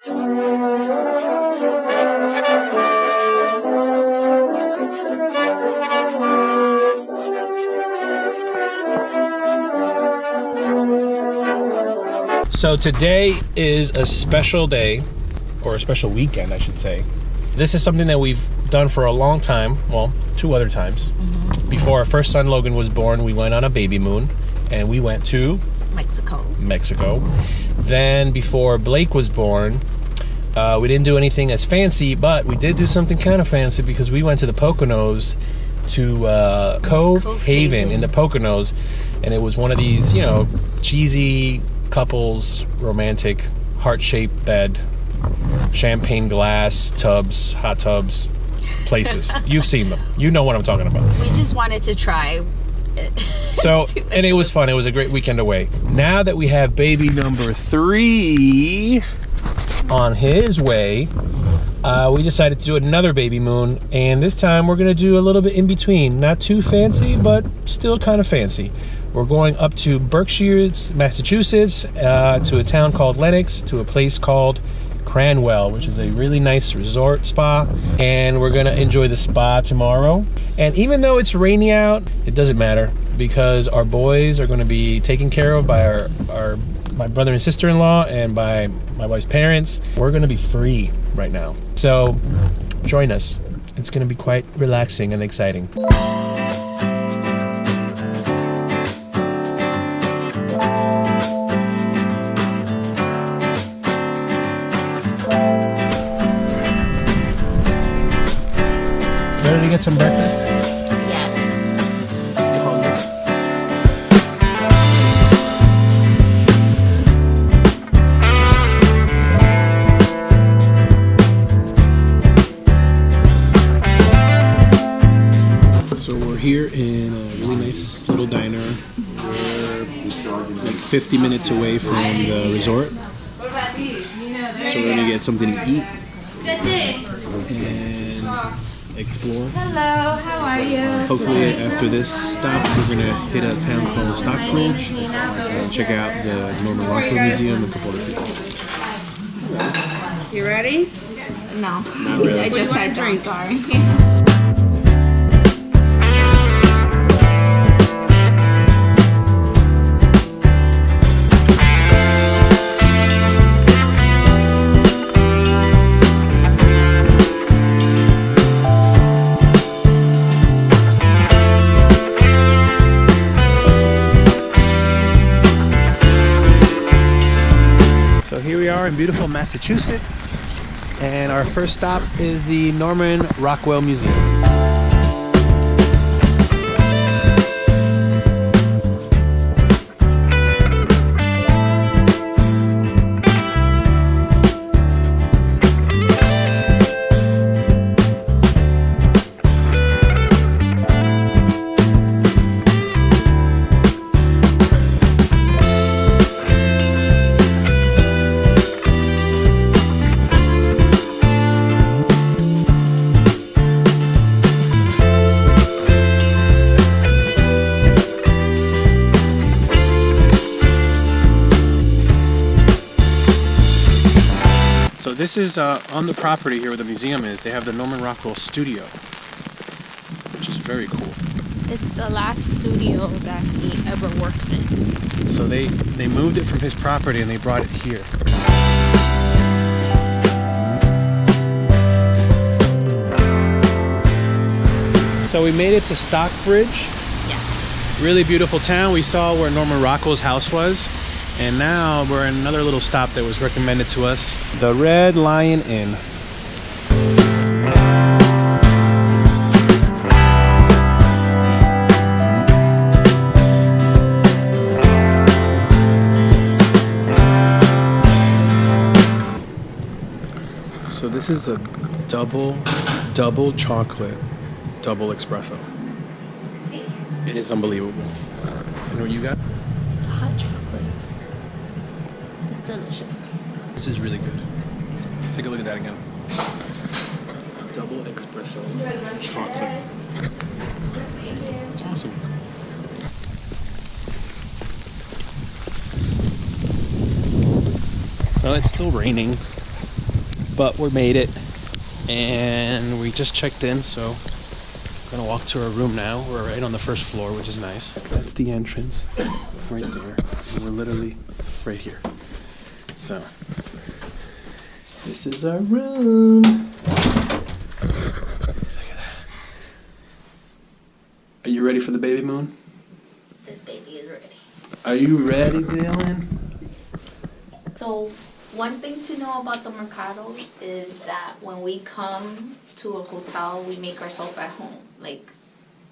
So today is a special day, or a special weekend, I should say. This is something that we've done for a long time, well, 2 other times. Before our first son Logan was born, we went on a Babymoon, and we went to Mexico. Then before Blake was born, we didn't do anything as fancy, but we did do something kind of fancy because we went to the Poconos, to Cove Haven in the Poconos, and it was one of these, you know, cheesy couples, romantic, heart-shaped bed, champagne glass tubs, hot tubs places. You've seen them. You know what I'm talking about. We just wanted to try. So, and it was fun. It was a great weekend away. Now that we have baby number 3 on his way, we decided to do another Babymoon, and this time we're gonna do a little bit in between. Not too fancy, but still kind of fancy. We're going up to Berkshire, Massachusetts, to a town called Lenox, to a place called Cranwell, which is a really nice resort spa, and we're gonna enjoy the spa tomorrow. And even though it's rainy out, it doesn't matter because our boys are gonna be taken care of by my brother and sister-in-law and by my wife's parents. We're gonna be free right now, so join us. It's gonna be quite relaxing and exciting. Ready to get some breakfast? Yes. You hungry? So we're here in a really nice little diner. We're like 50 minutes away from the resort. So we're gonna get something to eat and explore. Hello, how are you? Hopefully after this stop we're gonna hit a town called Stockbridge and check out the Norman Rockwell Museum and a couple other places. You ready? No. Not really. I just had drink, sorry. So here we are in beautiful Massachusetts, and our first stop is the Norman Rockwell Museum. So this is on the property here where the museum is. They have the Norman Rockwell studio, which is very cool. It's the last studio that he ever worked in. So they moved it from his property and they brought it here. So we made it to Stockbridge. Yes. Really beautiful town. We saw where Norman Rockwell's house was. And now we're in another little stop that was recommended to us. The Red Lion Inn. So this is a double chocolate, double espresso. It is unbelievable. And what you got? Hot chocolate. It's delicious. This is really good. Take a look at that again. Double espresso chocolate. It's awesome. So it's still raining. but we made it, and we just checked in, so we're gonna walk to our room now. We're right on the first floor, which is nice. That's the entrance right there, and we're literally right here. So this is our room. Look at that. Are you ready for the baby moon? This baby is ready. Are you ready, Dylan? So one thing to know about the Mercado is that when we come to a hotel, we make ourselves at home. Like,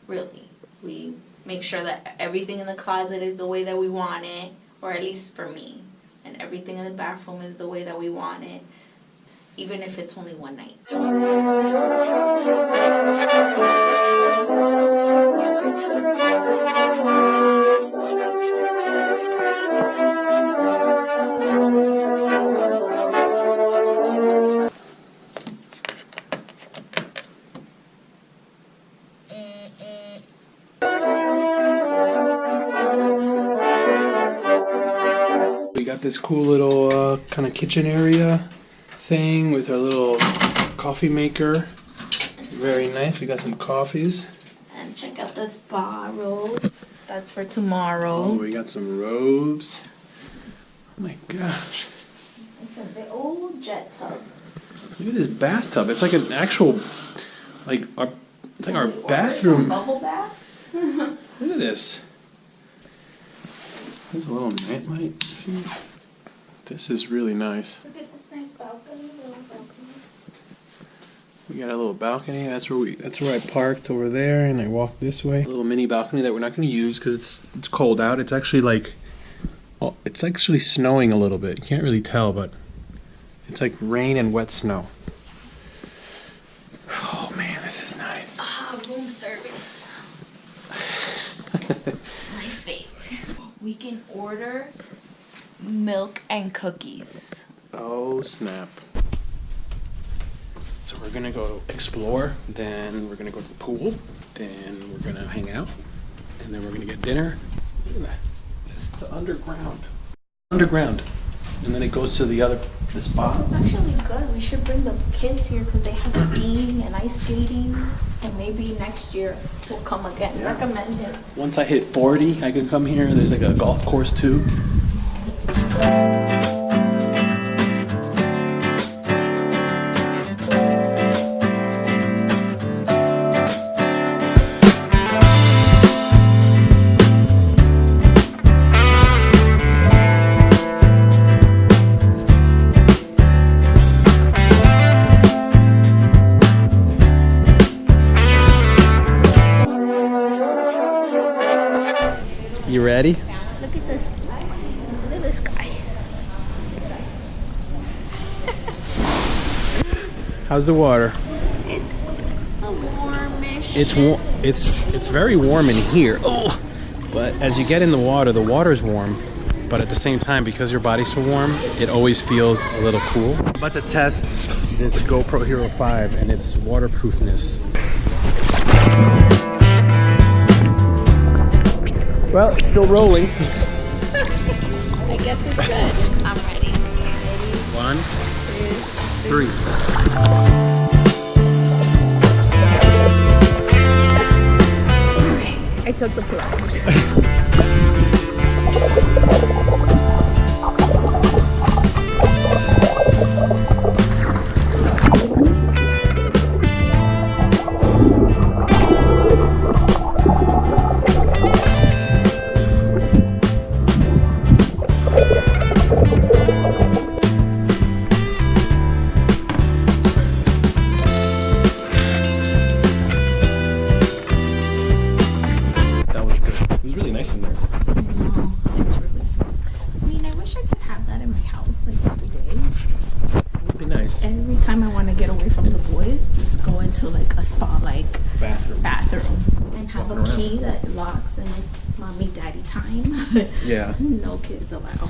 really. We make sure that everything in the closet is the way that we want it, or at least for me. And everything in the bathroom is the way that we want it, even if it's only one night. We got this cool little kind of kitchen area thing with our little coffee maker. Very nice. We got some coffees. And check out the spa robes. That's for tomorrow. Oh, we got some robes. Oh my gosh. It's a big old jet tub. Look at this bathtub. It's like an actual, like our, it's like our We ordered bathroom. some bubble baths. Look at this. There's a little nightlight. This is really nice. Look at this nice balcony, little balcony. We got a little balcony. That's where I parked over there, and I walked this way. A little mini balcony that we're not going to use because it's cold out. It's actually like, oh, it's actually snowing a little bit. You can't really tell, but it's like rain and wet snow. Oh man, this is nice. Ah, room service. My favorite. We can order milk and cookies. Oh snap. So we're gonna go explore, then we're gonna go to the pool, then we're gonna hang out, and then we're gonna get dinner. Look at that. It's the underground. Underground. And then it goes to the spa. It's actually good. We should bring the kids here because they have skiing and ice skating. So maybe next year we'll come again. Yeah. Recommend it. Once I hit 40, I can come here. There's like a golf course too. You ready? Look at this. Look at this guy. How's the water? It's a warmish. It's warm. It's very warm in here. Oh, but as you get in the water's warm. But at the same time, because your body's so warm, it always feels a little cool. I'm about to test this GoPro Hero 5 and its waterproofness. Well, it's still rolling. I guess it's good. I'm ready. 1, 2, 3. I took the plunge. Time I want to get away from the boys, just go into like a spa like bathroom and have a key that locks and it's mommy daddy time. Yeah. No kids allowed.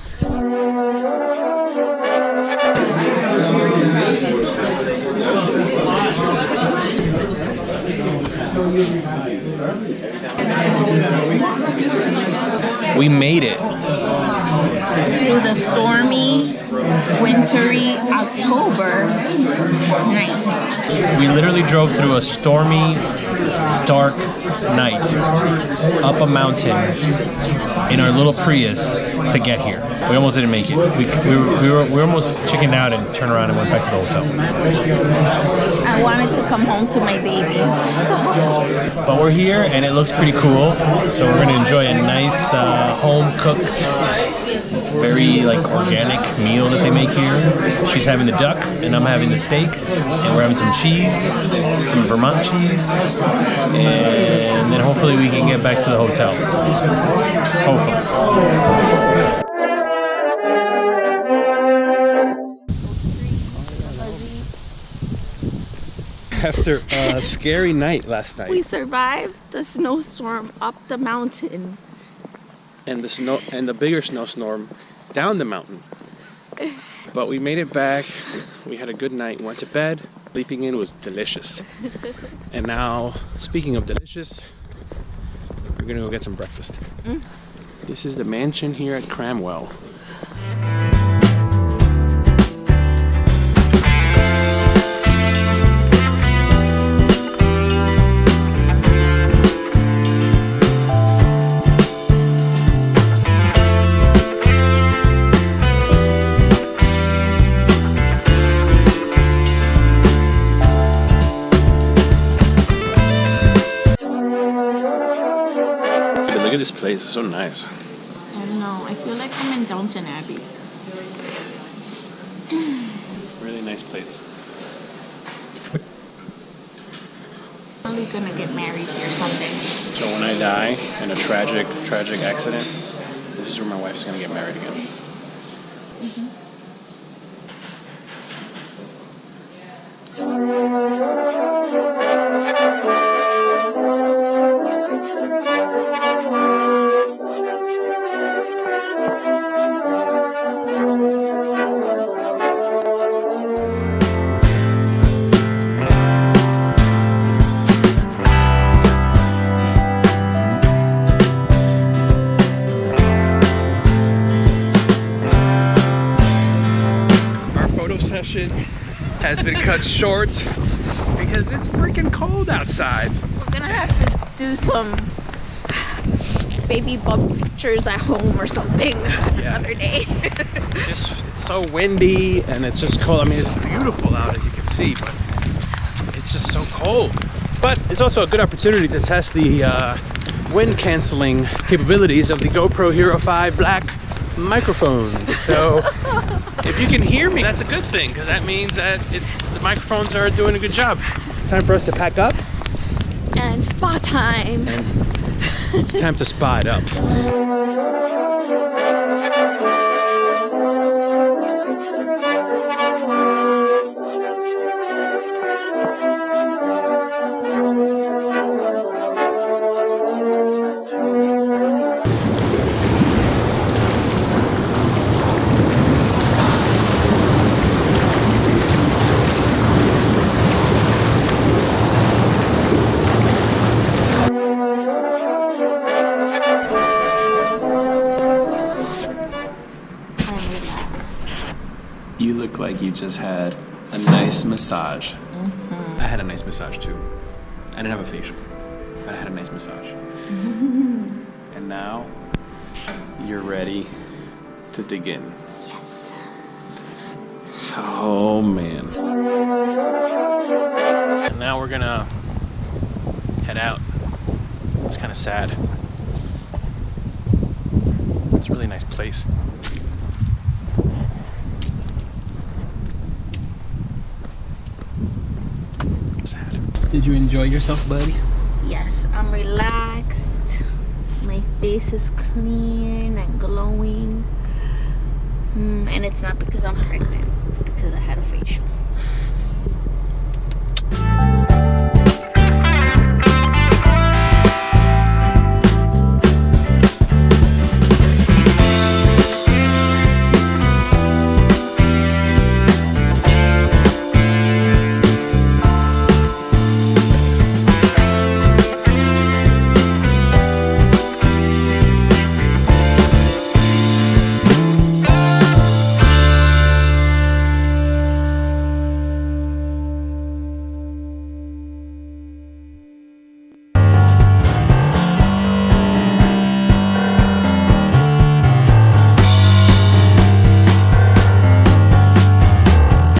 We made it. through the stormy, wintry October night. We literally drove through a stormy, dark night up a mountain in our little Prius to get here. We almost didn't make it. We were almost chickened out and turned around and went back to the hotel. I wanted to come home to my babies, so. But we're here and it looks pretty cool. So we're gonna enjoy a nice home-cooked, very like organic meal that they make here. She's having the duck and I'm having the steak, and we're having some cheese, some Vermont cheese, and then hopefully we can get back to the hotel. Hopefully. After a scary night last night. We survived the snowstorm up the mountain. And the bigger snowstorm down the mountain. But we made it back. We had a good night, went to bed. Sleeping in was delicious. And now, speaking of delicious, we're gonna go get some breakfast. This is the mansion here at Cramwell. Look at this place, it's so nice. I don't know, I feel like I'm in Downton Abbey. Really nice place. Probably gonna get married here someday. So when I die in a tragic accident, this is where my wife's gonna get married again. Has been cut short because it's freaking cold outside. We're gonna have to do some baby bump pictures at home or something another day. It's so windy and it's just cold. I mean, it's beautiful out as you can see, but it's just so cold. But it's also a good opportunity to test the wind canceling capabilities of the GoPro Hero 5 Black microphone. So if you can hear me, that's a good thing, because that means that the microphones are doing a good job. It's time for us to pack up. And spa time. And it's time to spa it up. You look like you just had a nice massage. I had a nice massage too. I didn't have a facial, but I had a nice massage. And now you're ready to dig in. Yes. Oh man. And now we're gonna head out. It's kind of sad. It's a really nice place. Did you enjoy yourself, buddy? Yes, I'm relaxed. My face is clean and glowing. And it's not because I'm pregnant.